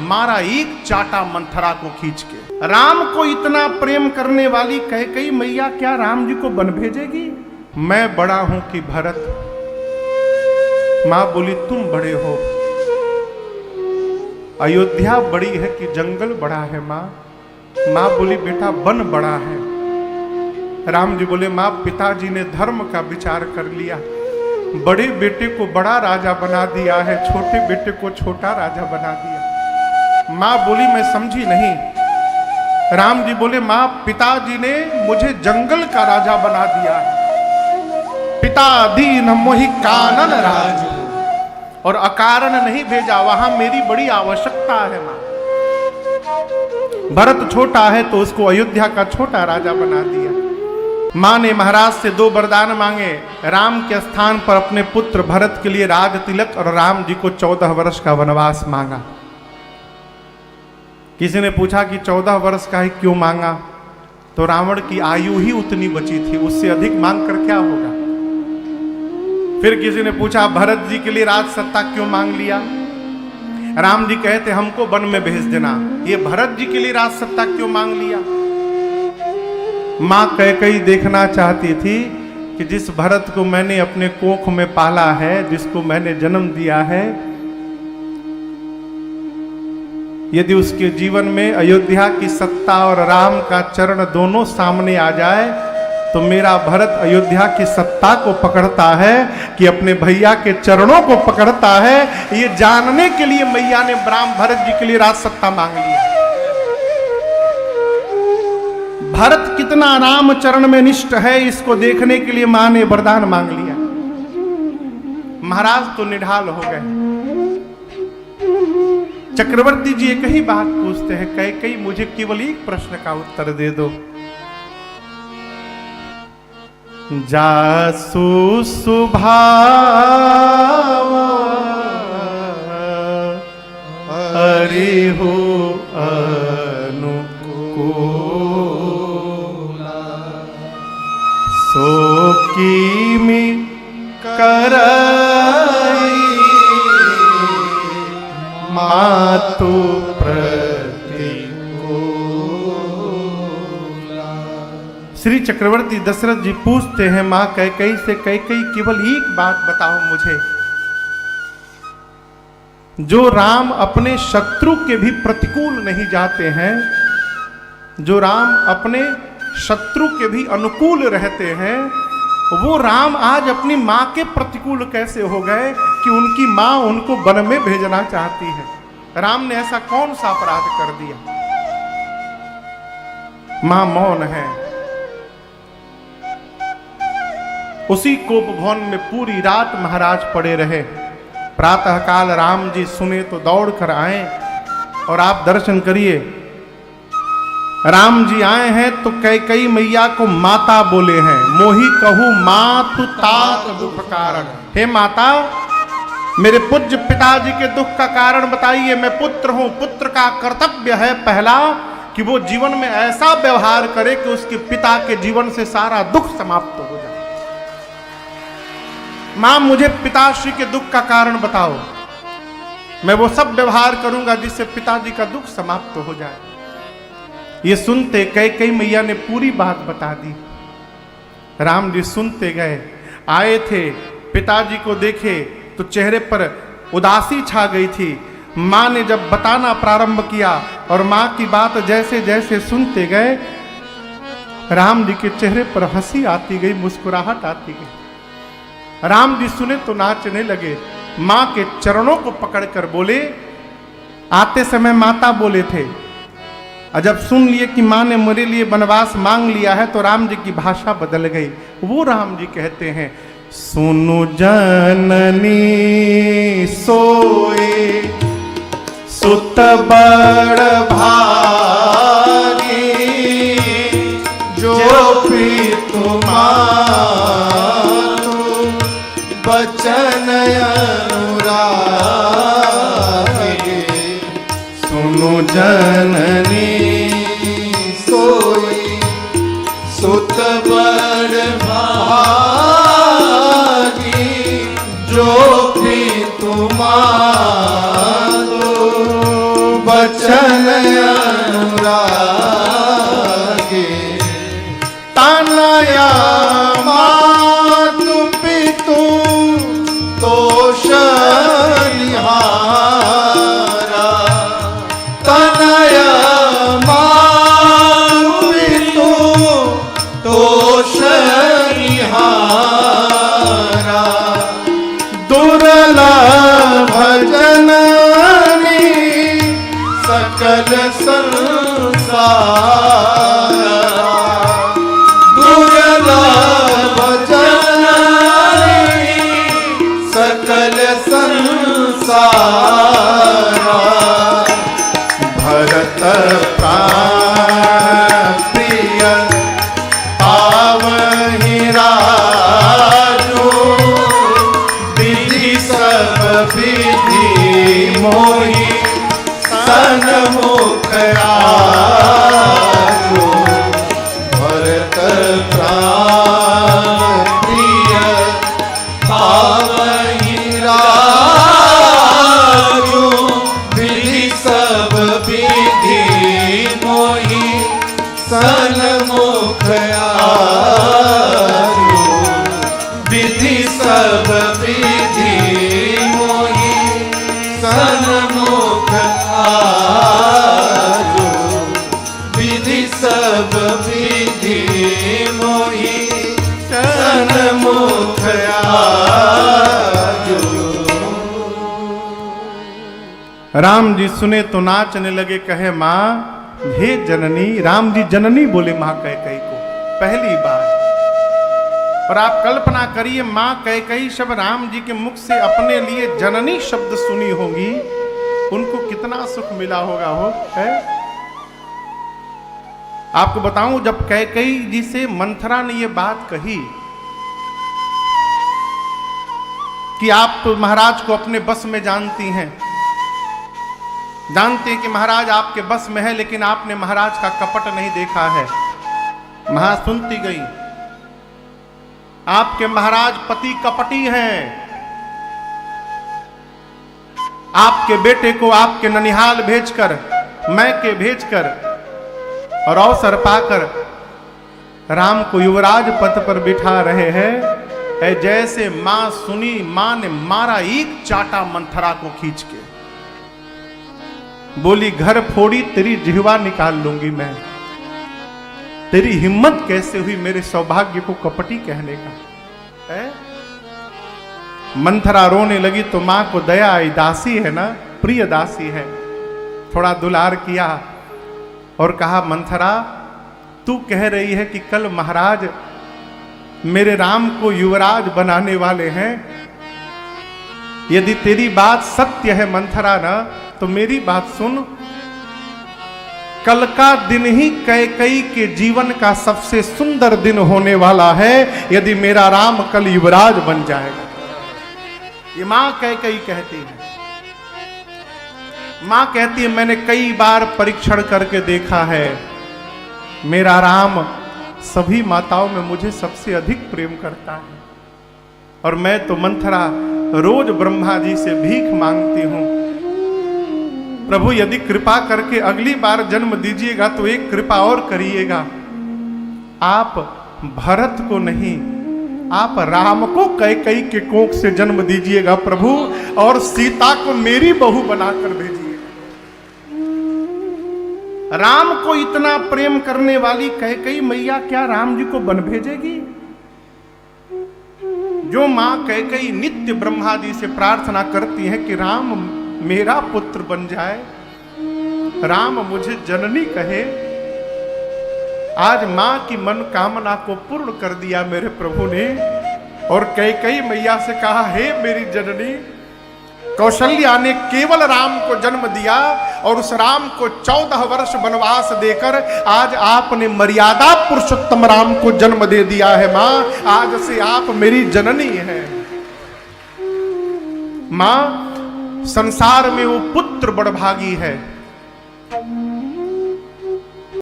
मारा एक चाटा मंथरा को खींच के। राम को इतना प्रेम करने वाली कैकेयी मैया क्या राम जी को वन भेजेगी? मैं बड़ा हूं कि भरत? मां बोली तुम बड़े हो। अयोध्या बड़ी है कि जंगल बड़ा है मां? मां बोली बेटा वन बड़ा है। राम जी बोले मां पिताजी ने धर्म का विचार कर लिया, बड़े बेटे को बड़ा राजा बना दिया है, छोटे बेटे को छोटा राजा बना दिया। मां बोली मैं समझी नहीं। राम जी बोले मां पिताजी ने मुझे जंगल का राजा बना दिया है, पिता दीन मोहि कानन राजू, और अकारण नहीं भेजा, वहां मेरी बड़ी आवश्यकता है मां। भरत छोटा है तो उसको अयोध्या का छोटा राजा बना दिया। मां ने महाराज से 2 वरदान मांगे। राम के स्थान पर अपने पुत्र भरत के लिए राज तिलक और राम जी को 14 वर्ष का वनवास मांगा। किसी ने पूछा कि 14 वर्ष का ही क्यों मांगा? तो रावण की आयु ही उतनी बची थी, उससे अधिक मांग कर क्या होगा? फिर किसी ने पूछा भरत जी के लिए राज सत्ता क्यों मांग लिया? राम जी कहते हमको वन में भेज देना, ये भरत जी के लिए राज सत्ता क्यों मांग लिया? मां कैकेयी देखना चाहती थी कि जिस भरत को मैंने अपने कोख में पाला है, जिसको मैंने जन्म दिया है, यदि उसके जीवन में अयोध्या की सत्ता और राम का चरण दोनों सामने आ जाए तो मेरा भरत अयोध्या की सत्ता को पकड़ता है कि अपने भैया के चरणों को पकड़ता है, ये जानने के लिए मैया ने भरत जी के लिए राज सत्ता मांग लिया। भरत कितना राम चरण में निष्ठ है, इसको देखने के लिए मां ने वरदान मांग लिया। महाराज तो निढाल हो गए। चक्रवर्ती जी एक ही बात पूछते हैं, कैकेयी मुझे केवल एक प्रश्न का उत्तर दे दो। जासु सुभाव हरिहु अनुकूला, सो कीमि करई मातु प्रतिकूला। श्री चक्रवर्ती दशरथ जी पूछते हैं मां कैकेयी से, कैकेयी केवल एक बात बताओ मुझे, जो राम अपने शत्रु के भी प्रतिकूल नहीं जाते हैं, जो राम अपने शत्रु के भी अनुकूल रहते हैं, वो राम आज अपनी मां के प्रतिकूल कैसे हो गए कि उनकी मां उनको वन में भेजना चाहती है? राम ने ऐसा कौन सा अपराध कर दिया? मां मौन है। उसी कोप भवन में पूरी रात महाराज पड़े रहे। प्रातःकाल राम जी सुने तो दौड़ कर आए और आप दर्शन करिए। राम जी आए हैं तो कैकेयी मैया को माता बोले हैं। मोहि कहू मातु तात दुख कारण, हे माता मेरे पूज्य पिताजी के दुख का कारण बताइए। मैं पुत्र हूं, पुत्र का कर्तव्य है पहला कि वो जीवन में ऐसा व्यवहार करे कि उसके पिता के जीवन से सारा दुख समाप्त हो जाए। मां मुझे पिताश्री के दुख का कारण बताओ, मैं वो सब व्यवहार करूंगा जिससे पिताजी का दुख समाप्त हो जाए। ये सुनते कैकेयी मैया ने पूरी बात बता दी। राम जी सुनते गए, आए थे, पिताजी को देखे तो चेहरे पर उदासी छा गई थी। मां ने जब बताना प्रारंभ किया और मां की बात जैसे जैसे सुनते गए, राम जी के चेहरे पर हंसी आती गई, मुस्कुराहट आती गई। राम जी सुने तो नाचने लगे। मां के चरणों को पकड़कर बोले, आते समय माता बोले थे, और जब सुन लिए कि मां ने मेरे लिए वनवास मांग लिया है तो राम जी की भाषा बदल गई। वो राम जी कहते हैं, सुनु जननी सोए सुत बड़ भागी, जो प्रीतु मातु बचन अनुरागी। सुनु जननी सोई सुत बड़ भागी, जो प्रीतु मातु बचन अनुरागे तनया मातु पितु तोष निहारा तनया मातु पितु तोष निहारा दुर्लभ जननी सकल संसार दुर्लभ जननी सकल संसार भरत प्राण प्रिय पावहि राजो विधि सब विधि मोहि सन्मुख आजो भरत प्राण प्रिय पावहि राजो विधि सब विधि मोहि सन्मुख आजो विधि सब विधि मोहि सन्मुख आजो विधि सब विधि मोहि सन्मुख आजो। राम जी सुने तो नाचने लगे, कहे माँ हे जननी। राम जी जननी बोले माँ कैकेयी को पहली बार। और आप कल्पना करिए माँ कैकेयी शब्द राम जी के मुख से अपने लिए जननी शब्द सुनी होगी, उनको कितना सुख मिला होगा हो है? आपको बताऊं, जब कैकेयी जी से मंथरा ने ये बात कही कि आप महाराज को अपने बस में जानती हैं, जानते हैं कि महाराज आपके बस में है, लेकिन आपने महाराज का कपट नहीं देखा है। महा सुनती गई, आपके महाराज पति कपटी हैं। आपके बेटे को आपके ननिहाल भेजकर, मैके भेजकर और अवसर पाकर राम को युवराज पद पर बिठा रहे हैं। जैसे मां सुनी, मां ने मारा एक चाटा मंथरा को खींच के, बोली घर फोड़ी तेरी जिह्वा निकाल लूंगी मैं। तेरी हिम्मत कैसे हुई मेरे सौभाग्य को कपटी कहने का है? मंथरा रोने लगी तो मां को दया आई, दासी है ना, प्रिय दासी है। थोड़ा दुलार किया और कहा मंथरा तू कह रही है कि कल महाराज मेरे राम को युवराज बनाने वाले हैं। यदि तेरी बात सत्य है मंथरा ना, तो मेरी बात सुन। कल का दिन ही कैकेयी के जीवन का सबसे सुंदर दिन होने वाला है, यदि मेरा राम कल युवराज बन जाएगा। ये मां कैकेयी कहती है। मां कहती है मैंने कई बार परीक्षण करके देखा है, मेरा राम सभी माताओं में मुझे सबसे अधिक प्रेम करता है। और मैं तो मंथरा रोज ब्रह्मा जी से भीख मांगती हूं, प्रभु यदि कृपा करके अगली बार जन्म दीजिएगा तो एक कृपा और करिएगा, आप भरत को नहीं, आप राम को कैकेयी के कोख से जन्म दीजिएगा प्रभु, और सीता को मेरी बहू बनाकर भेजिए। राम को इतना प्रेम करने वाली कैकेयी मैया क्या राम जी को बन भेजेगी? जो मां कैकेयी नित्य ब्रह्मा जी से प्रार्थना करती है कि राम मेरा पुत्र बन जाए, राम मुझे जननी कहे, आज मां की मनोकामना को पूर्ण कर दिया मेरे प्रभु ने। और कैकेयी मैया से कहा हे मेरी जननी, कौशल्या ने केवल राम को जन्म दिया और उस राम को 14 वर्ष वनवास देकर आज आपने मर्यादा पुरुषोत्तम राम को जन्म दे दिया है। मां आज से आप मेरी जननी है। मां संसार में वो पुत्र बड़भागी है